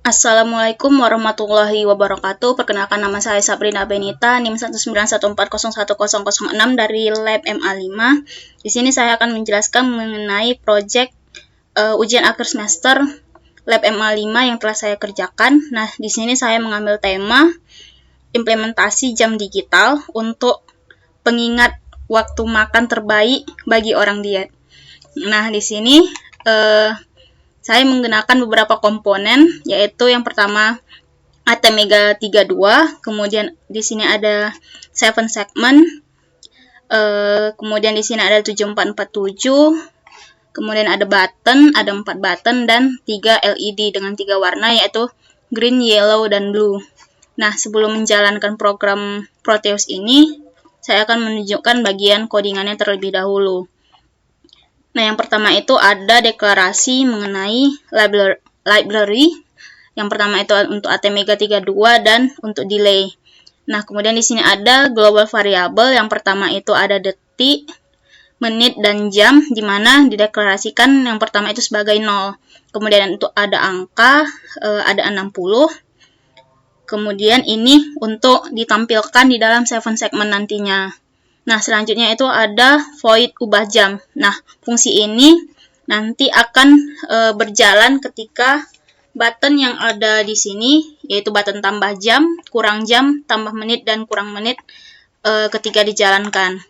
Assalamualaikum warahmatullahi wabarakatuh. Perkenalkan, nama saya Sabrina Benita, NIM 191401006 dari Lab MA5. Di sini saya akan menjelaskan mengenai proyek ujian akhir semester Lab MA5 yang telah saya kerjakan. Nah, di sini saya mengambil tema implementasi jam digital untuk pengingat waktu makan terbaik bagi orang diet. Nah, di sini saya menggunakan beberapa komponen, yaitu yang pertama ATmega 32, kemudian di sini ada 7 segment, kemudian di sini ada 7447, kemudian ada button, ada 4 button dan 3 LED dengan 3 warna, yaitu green, yellow, dan blue. Nah, sebelum menjalankan program Proteus ini, saya akan menunjukkan bagian codingannya terlebih dahulu. Nah, yang pertama itu ada deklarasi mengenai library. Yang pertama itu untuk ATmega 32 dan untuk delay. Nah, kemudian di sini ada global variable. Yang pertama itu ada detik, menit, dan jam, di mana dideklarasikan yang pertama itu sebagai 0. Kemudian untuk ada angka, ada 60. Kemudian ini untuk ditampilkan di dalam 7 segment nantinya. Nah, selanjutnya itu ada void ubah jam. Nah, fungsi ini nanti akan berjalan ketika button yang ada di sini, yaitu button tambah jam, kurang jam, tambah menit, dan kurang menit ketika dijalankan.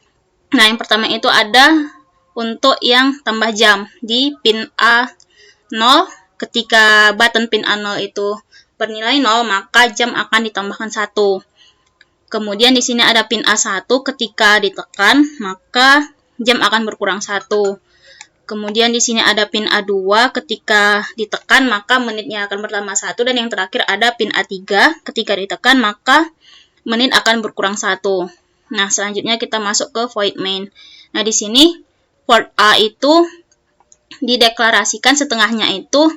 Nah, yang pertama itu ada untuk yang tambah jam di pin A0. Ketika button pin A0 itu bernilai 0, maka jam akan ditambahkan 1. Kemudian di sini ada pin A1, ketika ditekan maka jam akan berkurang 1. Kemudian di sini ada pin A2, ketika ditekan maka menitnya akan bertambah 1, dan yang terakhir ada pin A3, ketika ditekan maka menit akan berkurang 1. Nah, selanjutnya kita masuk ke void main. Nah, di sini port A itu dideklarasikan setengahnya itu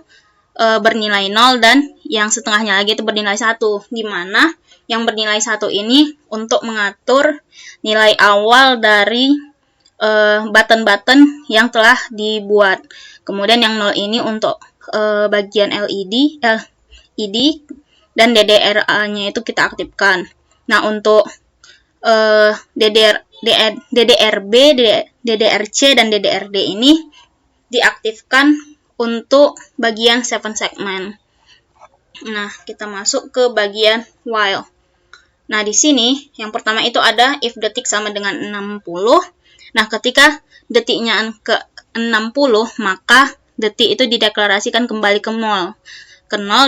bernilai 0 dan yang setengahnya lagi itu bernilai 1, di mana yang bernilai 1 ini untuk mengatur nilai awal dari button-button yang telah dibuat. Kemudian yang 0 ini untuk bagian LED dan DDR-nya itu kita aktifkan. Nah, untuk DDRB, DDRC, dan DDRD ini diaktifkan untuk bagian 7 segment. Nah, kita masuk ke bagian while. Nah, di sini yang pertama itu ada if detik sama dengan 60. Nah, ketika detiknya ke 60, maka detik itu dideklarasikan kembali ke 0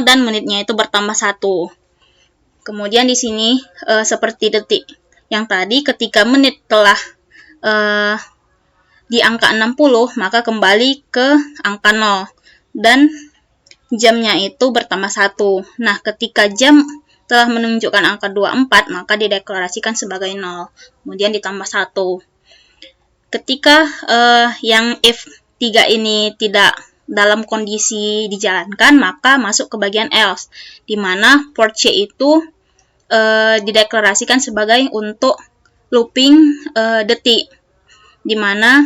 dan menitnya itu bertambah 1. Kemudian di sini seperti detik yang tadi, ketika menit telah di angka 60, maka kembali ke angka 0 dan jamnya itu bertambah 1. Nah, ketika jam telah menunjukkan angka 24, maka dideklarasikan sebagai 0, kemudian ditambah 1. Ketika yang if 3 ini tidak dalam kondisi dijalankan, maka masuk ke bagian else, di mana port C itu dideklarasikan sebagai untuk looping detik, di mana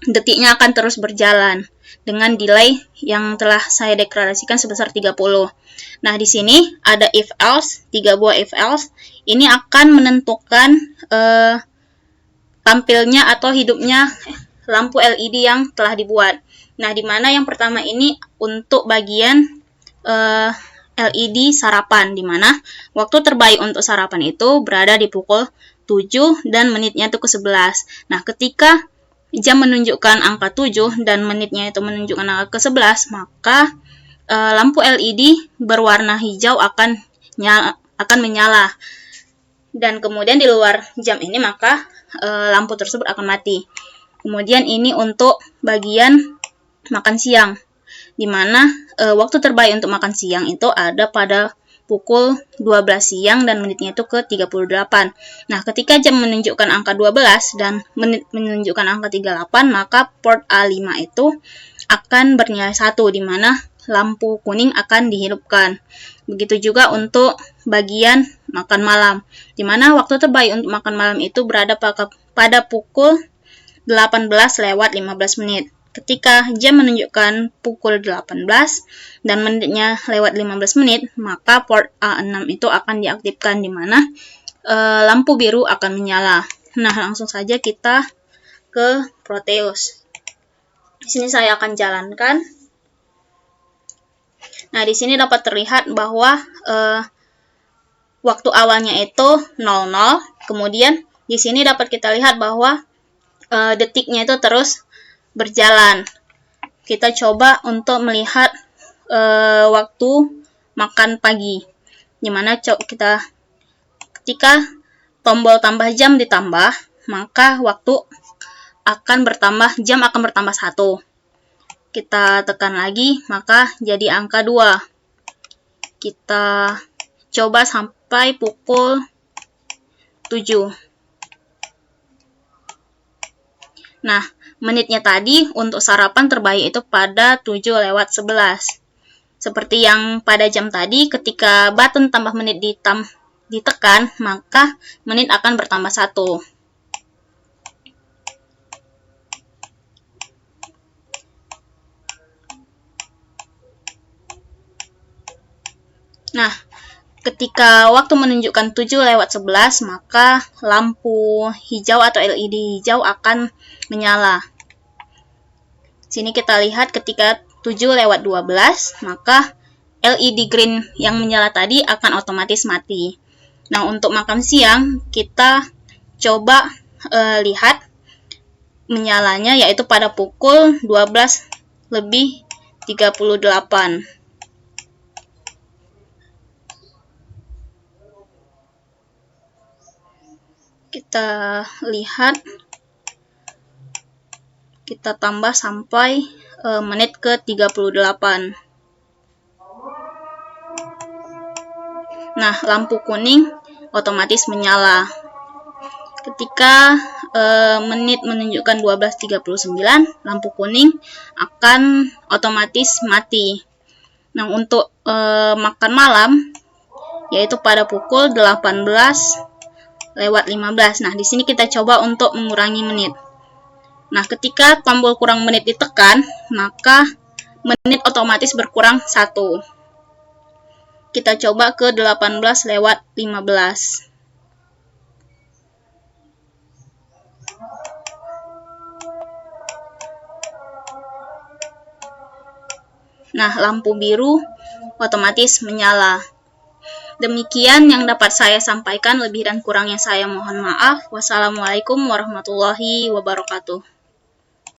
detiknya akan terus berjalan dengan delay yang telah saya deklarasikan sebesar 30. Nah, di sini ada if else, 3 buah if else. Ini akan menentukan tampilnya atau hidupnya lampu LED yang telah dibuat. Nah, di mana yang pertama ini untuk bagian LED sarapan, di mana waktu terbaik untuk sarapan itu berada di pukul 7 dan menitnya itu ke 11. Nah, ketika jam menunjukkan angka 7 dan menitnya itu menunjukkan angka ke 11, maka lampu LED berwarna hijau akan menyala. Dan kemudian di luar jam ini maka lampu tersebut akan mati. Kemudian ini untuk bagian makan siang, di mana waktu terbaik untuk makan siang itu ada pada pukul 12 siang dan menitnya itu ke 38. Nah, ketika jam menunjukkan angka 12 dan menit menunjukkan angka 38, maka port A5 itu akan bernilai 1, di mana lampu kuning akan dihidupkan. Begitu juga untuk bagian makan malam, di mana waktu terbaik untuk makan malam itu berada pada pukul 18 lewat 15 menit. ketika jam menunjukkan pukul 18 dan menitnya lewat 15 menit, maka port A6 itu akan diaktifkan, di mana lampu biru akan menyala. Nah, langsung saja kita ke Proteus. Di sini saya akan jalankan. Nah, di sini dapat terlihat bahwa waktu awalnya itu 00, kemudian di sini dapat kita lihat bahwa detiknya itu terus berjalan. Kita coba untuk melihat waktu makan pagi, dimana kita ketika tombol tambah jam ditambah, maka waktu akan bertambah, jam akan bertambah 1. Kita tekan lagi, maka jadi angka 2. Kita coba sampai pukul 7. Nah, menitnya tadi untuk sarapan terbaik itu pada 7:11. Seperti yang pada jam tadi, ketika button tambah menit ditekan, maka menit akan bertambah 1. Nah, ketika waktu menunjukkan 7:11, maka lampu hijau atau LED hijau akan menyala. Sini kita lihat ketika 7:12, maka LED green yang menyala tadi akan otomatis mati. Nah, untuk makan siang, kita coba lihat menyalanya, yaitu pada pukul 12:38. Kita lihat, kita tambah sampai menit ke 38. Nah, lampu kuning otomatis menyala. Ketika menit menunjukkan 12:39, lampu kuning akan otomatis mati. Nah, untuk makan malam, yaitu pada pukul 18:15. Nah, di sini kita coba untuk mengurangi menit. Nah, ketika tombol kurang menit ditekan, maka menit otomatis berkurang 1. Kita coba ke 18:15. Nah, lampu biru otomatis menyala. Demikian yang dapat saya sampaikan, lebih dan kurangnya saya mohon maaf. Wassalamualaikum warahmatullahi wabarakatuh.